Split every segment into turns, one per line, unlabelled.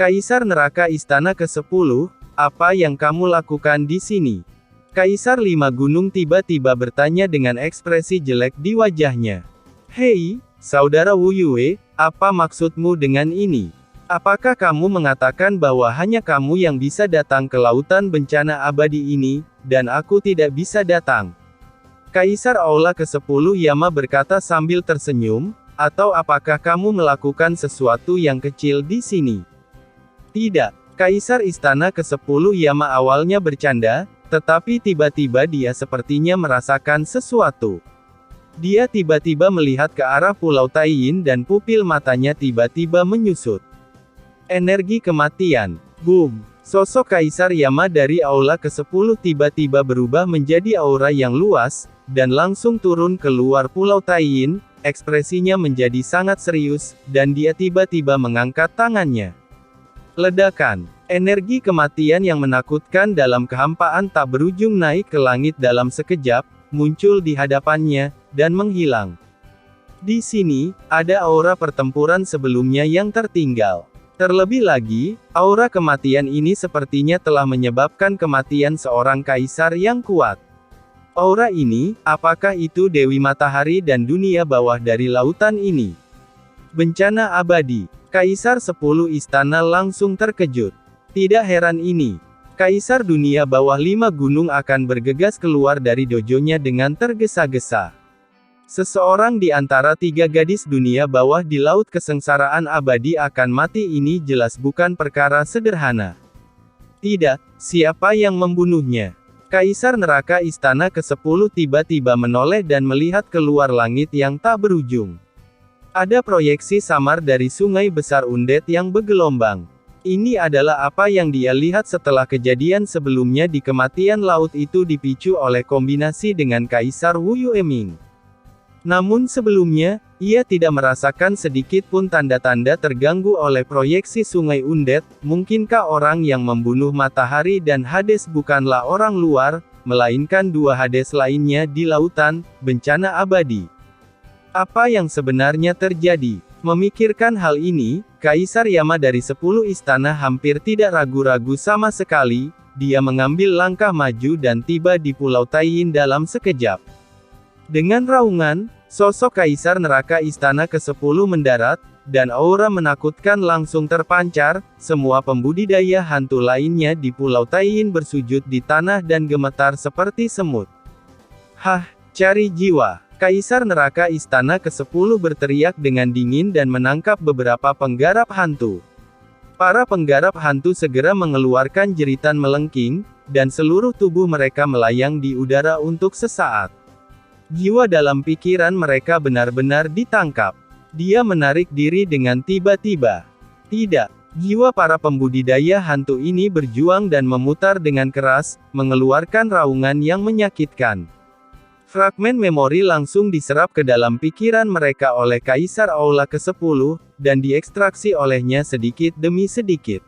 Kaisar Neraka Istana ke-10, apa yang kamu lakukan di sini? Kaisar Lima Gunung tiba-tiba bertanya dengan ekspresi jelek di wajahnya. Hei, Saudara Wu Yue, apa maksudmu dengan ini? Apakah kamu mengatakan bahwa hanya kamu yang bisa datang ke lautan bencana abadi ini, dan aku tidak bisa datang? Kaisar Aula ke-10 Yama berkata sambil tersenyum, atau apakah kamu melakukan sesuatu yang kecil di sini? Tidak, Kaisar Istana ke-10 Yama awalnya bercanda, tetapi tiba-tiba dia sepertinya merasakan sesuatu. Dia tiba-tiba melihat ke arah Pulau Taiyin dan pupil matanya tiba-tiba menyusut. Energi kematian. Boom! Sosok Kaisar Yama dari Aula ke-10 tiba-tiba berubah menjadi aura yang luas, dan langsung turun keluar Pulau Taiyin, ekspresinya menjadi sangat serius, dan dia tiba-tiba mengangkat tangannya. Ledakan. Energi kematian yang menakutkan dalam kehampaan tak berujung naik ke langit dalam sekejap, muncul di hadapannya, dan menghilang. Di sini, ada aura pertempuran sebelumnya yang tertinggal. Terlebih lagi, aura kematian ini sepertinya telah menyebabkan kematian seorang kaisar yang kuat. Aura ini, apakah itu Dewi Matahari dan dunia bawah dari lautan ini? Bencana abadi. Kaisar 10 istana langsung terkejut. Tidak heran ini. Kaisar dunia bawah 5 gunung akan bergegas keluar dari dojonya dengan tergesa-gesa. Seseorang di antara 3 gadis dunia bawah di laut kesengsaraan abadi akan mati ini jelas bukan perkara sederhana. Tidak, siapa yang membunuhnya? Kaisar Neraka Istana ke-10 tiba-tiba menoleh dan melihat keluar langit yang tak berujung. Ada proyeksi samar dari sungai besar Undet yang bergelombang. Ini adalah apa yang dia lihat setelah kejadian sebelumnya di kematian laut itu dipicu oleh kombinasi dengan Kaisar Wu Yueming. Namun sebelumnya, ia tidak merasakan sedikit pun tanda-tanda terganggu oleh proyeksi sungai Undet. Mungkinkah orang yang membunuh Matahari dan Hades bukanlah orang luar, melainkan 2 Hades lainnya di lautan bencana abadi? Apa yang sebenarnya terjadi? Memikirkan hal ini, Kaisar Yama dari 10 istana hampir tidak ragu-ragu sama sekali, dia mengambil langkah maju dan tiba di Pulau Taiyin dalam sekejap. Dengan raungan, sosok Kaisar Neraka Istana ke-10 mendarat, dan aura menakutkan langsung terpancar, semua pembudidaya hantu lainnya di Pulau Taiyin bersujud di tanah dan gemetar seperti semut. Hah, cari jiwa! Kaisar Neraka Istana ke-10 berteriak dengan dingin dan menangkap beberapa penggarap hantu. Para penggarap hantu segera mengeluarkan jeritan melengking, dan seluruh tubuh mereka melayang di udara untuk sesaat. Jiwa dalam pikiran mereka benar-benar ditangkap. Dia menarik diri dengan tiba-tiba. Tidak, jiwa para pembudidaya hantu ini berjuang dan memutar dengan keras, mengeluarkan raungan yang menyakitkan. Fragmen memori langsung diserap ke dalam pikiran mereka oleh Kaisar Aula ke-10, dan diekstraksi olehnya sedikit demi sedikit.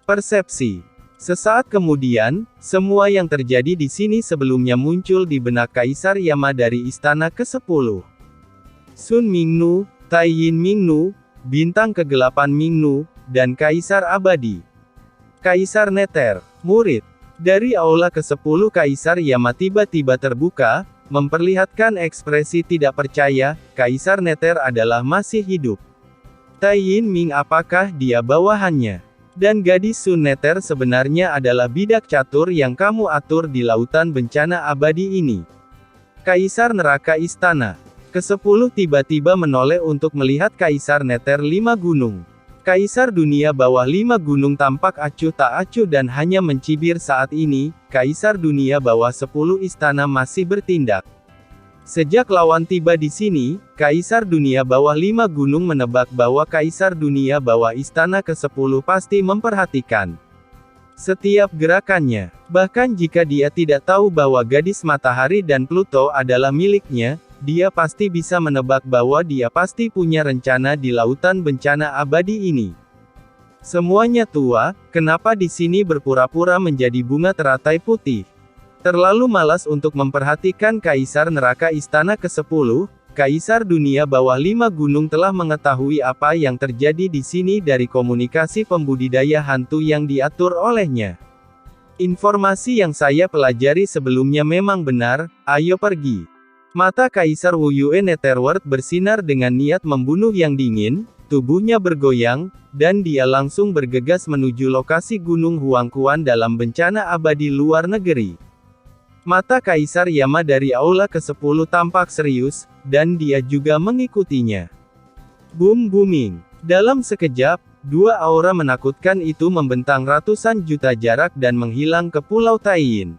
Persepsi. Sesaat kemudian, semua yang terjadi di sini sebelumnya muncul di benak Kaisar Yama dari Istana ke-10. Sun Mingnu, Taiyin Mingnu, Bintang Kegelapan Mingnu, dan Kaisar Abadi. Kaisar Nether, murid. Dari Aula ke-10 Kaisar Yama tiba-tiba terbuka, memperlihatkan ekspresi tidak percaya, Kaisar Nether adalah masih hidup. Taiyin Ming, apakah dia bawahannya? Dan gadis Sun Nether sebenarnya adalah bidak catur yang kamu atur di lautan bencana abadi ini. Kaisar Neraka Istana ke-10 tiba-tiba menoleh untuk melihat Kaisar Nether 5 gunung. Kaisar dunia bawah 5 gunung tampak acuh tak acuh dan hanya mencibir saat ini. Kaisar dunia bawah 10 istana masih bertindak. Sejak lawan tiba di sini, Kaisar dunia bawah 5 gunung menebak bahwa Kaisar dunia bawah istana ke-10 pasti memperhatikan setiap gerakannya. Bahkan jika dia tidak tahu bahwa gadis Matahari dan Pluto adalah miliknya, dia pasti bisa menebak bahwa dia pasti punya rencana di lautan bencana abadi ini. Semuanya tua, kenapa di sini berpura-pura menjadi bunga teratai putih? Terlalu malas untuk memperhatikan Kaisar Neraka Istana ke-10, Kaisar Dunia Bawah 5 Gunung telah mengetahui apa yang terjadi di sini dari komunikasi pembudidaya hantu yang diatur olehnya. Informasi yang saya pelajari sebelumnya memang benar, ayo pergi. Mata Kaisar Wu Yue Netherworld bersinar dengan niat membunuh yang dingin, tubuhnya bergoyang, dan dia langsung bergegas menuju lokasi Gunung Huangquan dalam bencana abadi luar negeri. Mata Kaisar Yama dari aula ke-10 tampak serius, dan dia juga mengikutinya. Booming. Dalam sekejap, dua aura menakutkan itu membentang ratusan juta jarak dan menghilang ke Pulau Taiyin.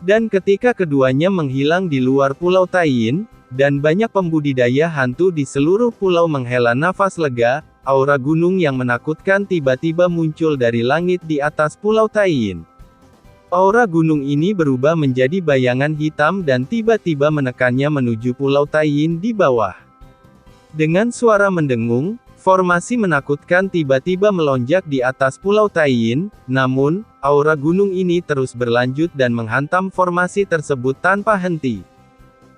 Dan ketika keduanya menghilang di luar Pulau Taiyin, dan banyak pembudidaya hantu di seluruh pulau menghela nafas lega, aura gunung yang menakutkan tiba-tiba muncul dari langit di atas Pulau Taiyin. Aura gunung ini berubah menjadi bayangan hitam dan tiba-tiba menekannya menuju Pulau Taiyin di bawah. Dengan suara mendengung, formasi menakutkan tiba-tiba melonjak di atas Pulau Taiyin, namun, aura gunung ini terus berlanjut dan menghantam formasi tersebut tanpa henti.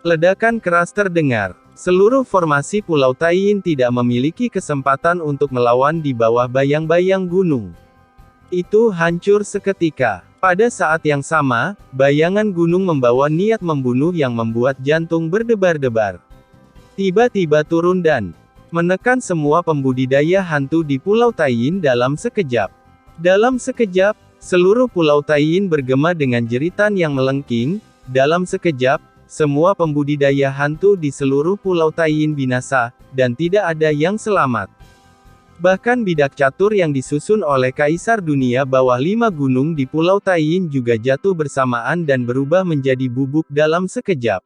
Ledakan keras terdengar. Seluruh formasi Pulau Taiyin tidak memiliki kesempatan untuk melawan di bawah bayang-bayang gunung. Itu hancur seketika. Pada saat yang sama, bayangan gunung membawa niat membunuh yang membuat jantung berdebar-debar. Tiba-tiba turun dan menekan semua pembudidaya hantu di Pulau Taiyin dalam sekejap. Dalam sekejap, seluruh Pulau Taiyin bergema dengan jeritan yang melengking. Dalam sekejap, semua pembudidaya hantu di seluruh Pulau Taiyin binasa, dan tidak ada yang selamat. Bahkan bidak catur yang disusun oleh Kaisar Dunia Bawah 5 Gunung di Pulau Taiyin juga jatuh bersamaan dan berubah menjadi bubuk dalam sekejap.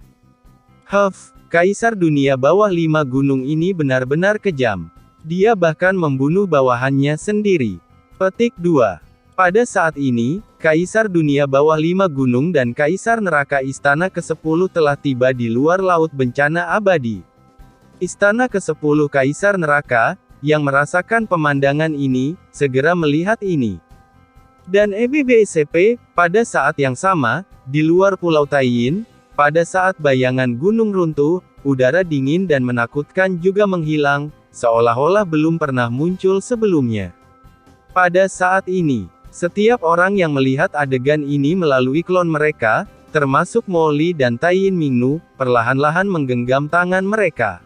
Kaisar Dunia Bawah 5 Gunung ini benar-benar kejam. Dia bahkan membunuh bawahannya sendiri. Petik 2. Pada saat ini, Kaisar Dunia Bawah 5 Gunung dan Kaisar Neraka Istana ke-10 telah tiba di luar laut bencana abadi. Istana ke-10 Kaisar Neraka, yang merasakan pemandangan ini, segera melihat ini. Dan EBBSCP, pada saat yang sama, di luar Pulau Taiyin, pada saat bayangan gunung runtuh, udara dingin dan menakutkan juga menghilang, seolah-olah belum pernah muncul sebelumnya. Pada saat ini, setiap orang yang melihat adegan ini melalui klon mereka, termasuk Molly dan Taiyin Mingnu, perlahan-lahan menggenggam tangan mereka.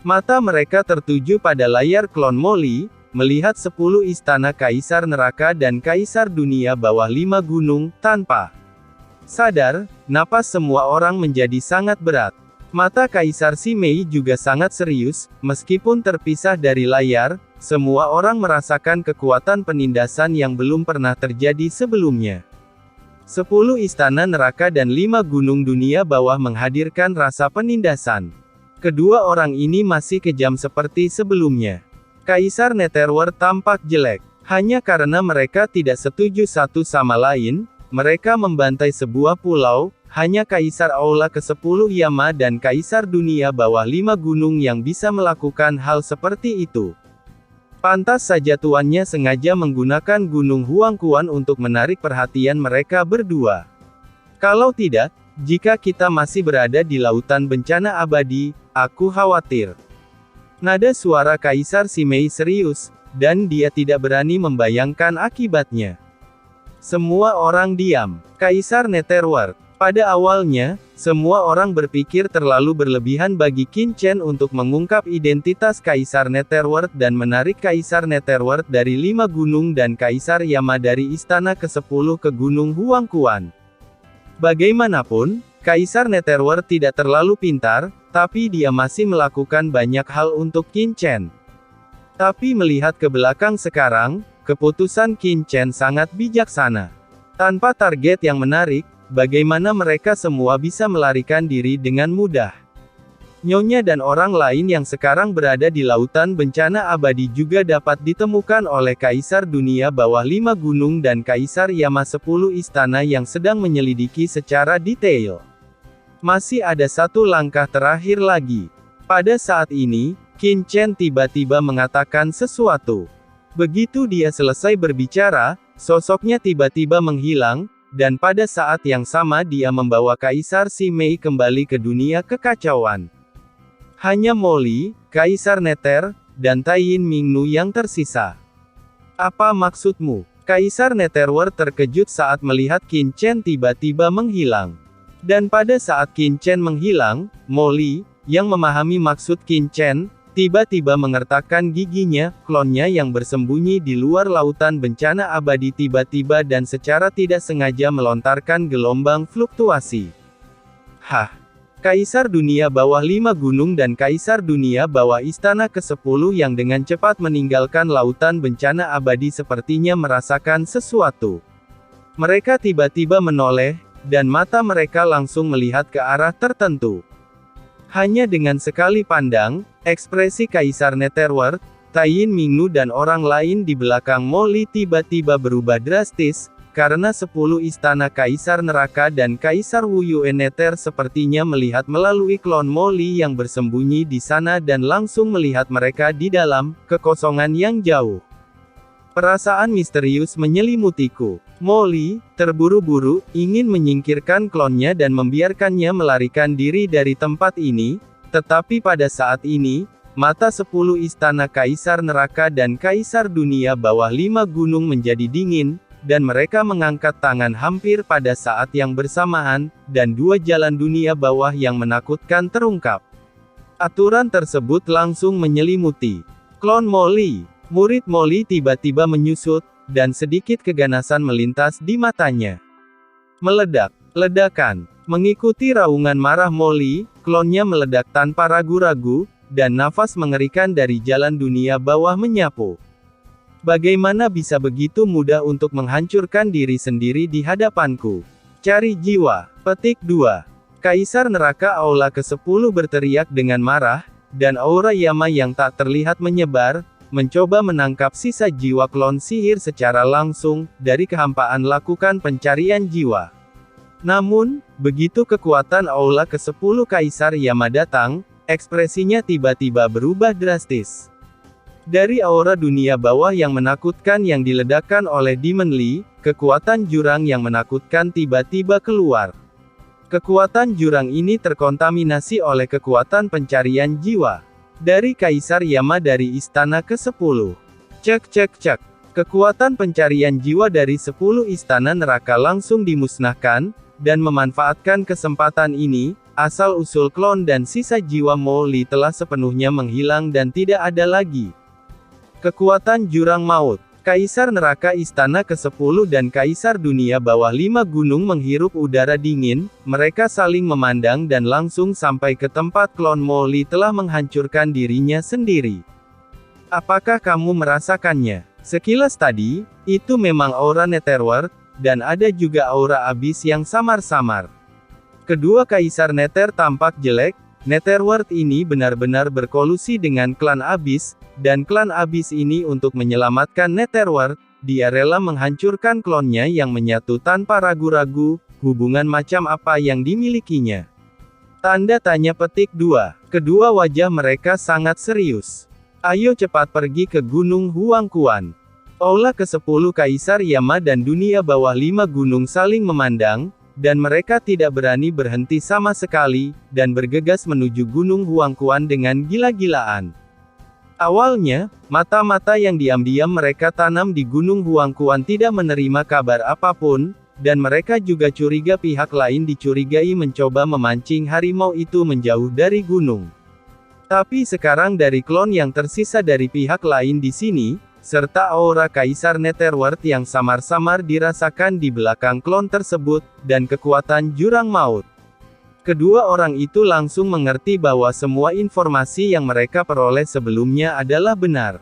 Mata mereka tertuju pada layar klon Molly, melihat 10 istana Kaisar Neraka dan Kaisar Dunia Bawah 5 Gunung, tanpa sadar, napas semua orang menjadi sangat berat. Mata Kaisar Simei juga sangat serius, meskipun terpisah dari layar, semua orang merasakan kekuatan penindasan yang belum pernah terjadi sebelumnya. 10 istana neraka dan 5 gunung dunia bawah menghadirkan rasa penindasan. Kedua orang ini masih kejam seperti sebelumnya. Kaisar Netherworld tampak jelek. Hanya karena mereka tidak setuju satu sama lain, mereka membantai sebuah pulau, hanya Kaisar Aula ke-10 Yama dan Kaisar Dunia Bawah 5 Gunung yang bisa melakukan hal seperti itu. Pantas saja tuannya sengaja menggunakan Gunung Huangquan untuk menarik perhatian mereka berdua. Kalau tidak, jika kita masih berada di lautan bencana abadi, aku khawatir. Nada suara Kaisar Simei serius, dan dia tidak berani membayangkan akibatnya. Semua orang diam. Kaisar Netherworld. Pada awalnya, semua orang berpikir terlalu berlebihan bagi Qin Chen untuk mengungkap identitas Kaisar Netherworld dan menarik Kaisar Netherworld dari 5 gunung dan Kaisar Yama dari Istana ke-10 ke Gunung Huangquan. Bagaimanapun, Kaisar Netherworld tidak terlalu pintar, tapi dia masih melakukan banyak hal untuk Qin Chen. Tapi melihat ke belakang sekarang, keputusan Qin Chen sangat bijaksana. Tanpa target yang menarik, bagaimana mereka semua bisa melarikan diri dengan mudah. Nyonya dan orang lain yang sekarang berada di lautan bencana abadi juga dapat ditemukan oleh Kaisar Dunia Bawah 5 Gunung dan Kaisar Yama 10 istana yang sedang menyelidiki secara detail. Masih ada satu langkah terakhir lagi. Pada saat ini, Qin Chen tiba-tiba mengatakan sesuatu. Begitu dia selesai berbicara, sosoknya tiba-tiba menghilang, dan pada saat yang sama dia membawa Kaisar Simei kembali ke dunia kekacauan. Hanya Molly, Kaisar Nether, dan Taiyin Mingnu yang tersisa. Apa maksudmu? Kaisar Netherworld terkejut saat melihat Qin Chen tiba-tiba menghilang. Dan pada saat Qin Chen menghilang, Molly, yang memahami maksud Qin Chen, tiba-tiba mengertakkan giginya. Klonnya yang bersembunyi di luar lautan bencana abadi tiba-tiba dan secara tidak sengaja melontarkan gelombang fluktuasi. Hah! Kaisar Dunia Bawah 5 Gunung dan Kaisar Dunia Bawah Istana ke-10 yang dengan cepat meninggalkan lautan bencana abadi sepertinya merasakan sesuatu. Mereka tiba-tiba menoleh, dan mata mereka langsung melihat ke arah tertentu. Hanya dengan sekali pandang, ekspresi Kaisar Netherworld, Taiyin Mingnu dan orang lain di belakang Molly tiba-tiba berubah drastis, karena 10 istana Kaisar Neraka dan Kaisar Wu Yue Nether sepertinya melihat melalui klon Molly yang bersembunyi di sana dan langsung melihat mereka di dalam kekosongan yang jauh. Perasaan misterius menyelimutiku. Molly, terburu-buru, ingin menyingkirkan klonnya dan membiarkannya melarikan diri dari tempat ini, tetapi pada saat ini, mata 10 istana Kaisar Neraka dan Kaisar Dunia Bawah 5 Gunung menjadi dingin, dan mereka mengangkat tangan hampir pada saat yang bersamaan, dan 2 jalan dunia bawah yang menakutkan terungkap. Aturan tersebut langsung menyelimuti klon Molly. Murid Molly tiba-tiba menyusut, dan sedikit keganasan melintas di matanya. Meledak. Ledakan. Mengikuti raungan marah Molly, klonnya meledak tanpa ragu-ragu, dan nafas mengerikan dari jalan dunia bawah menyapu. Bagaimana bisa begitu mudah untuk menghancurkan diri sendiri di hadapanku? Cari jiwa. Petik 2. Kaisar Neraka Aula ke-10 berteriak dengan marah, dan aura Yama yang tak terlihat menyebar, mencoba menangkap sisa jiwa klon sihir secara langsung, dari kehampaan lakukan pencarian jiwa. Namun, begitu kekuatan Aula ke-10 Kaisar Yama datang, ekspresinya tiba-tiba berubah drastis. Dari aura dunia bawah yang menakutkan yang diledakkan oleh Demon Lee, kekuatan jurang yang menakutkan tiba-tiba keluar. Kekuatan jurang ini terkontaminasi oleh kekuatan pencarian jiwa dari Kaisar Yama dari Istana ke-10. Cek. Kekuatan pencarian jiwa dari 10 Istana Neraka langsung dimusnahkan, dan memanfaatkan kesempatan ini, asal-usul klon dan sisa jiwa Molly telah sepenuhnya menghilang dan tidak ada lagi. Kekuatan Jurang Maut. Kaisar Neraka Istana ke-10 dan Kaisar Dunia Bawah 5 Gunung menghirup udara dingin, mereka saling memandang dan langsung sampai ke tempat klon Molly telah menghancurkan dirinya sendiri. Apakah kamu merasakannya? Sekilas tadi, itu memang aura Netherworld, dan ada juga aura abis yang samar-samar. Kedua Kaisar Nether tampak jelek. Netherworld ini benar-benar berkolusi dengan klan abis, dan klan abis ini untuk menyelamatkan Netherworld, dia rela menghancurkan klonnya yang menyatu tanpa ragu-ragu, hubungan macam apa yang dimilikinya. Tanda tanya petik 2. Kedua wajah mereka sangat serius. Ayo cepat pergi ke Gunung Huangquan. Aula ke-10 Kaisar Yama dan Dunia Bawah 5 Gunung saling memandang, dan mereka tidak berani berhenti sama sekali, dan bergegas menuju Gunung Huangquan dengan gila-gilaan. Awalnya, mata-mata yang diam-diam mereka tanam di Gunung Huangquan tidak menerima kabar apapun, dan mereka juga curiga pihak lain dicurigai mencoba memancing harimau itu menjauh dari gunung. Tapi sekarang dari klon yang tersisa dari pihak lain di sini, serta aura Kaisar Netherworld yang samar-samar dirasakan di belakang klon tersebut, dan kekuatan Jurang Maut. Kedua orang itu langsung mengerti bahwa semua informasi yang mereka peroleh sebelumnya adalah benar.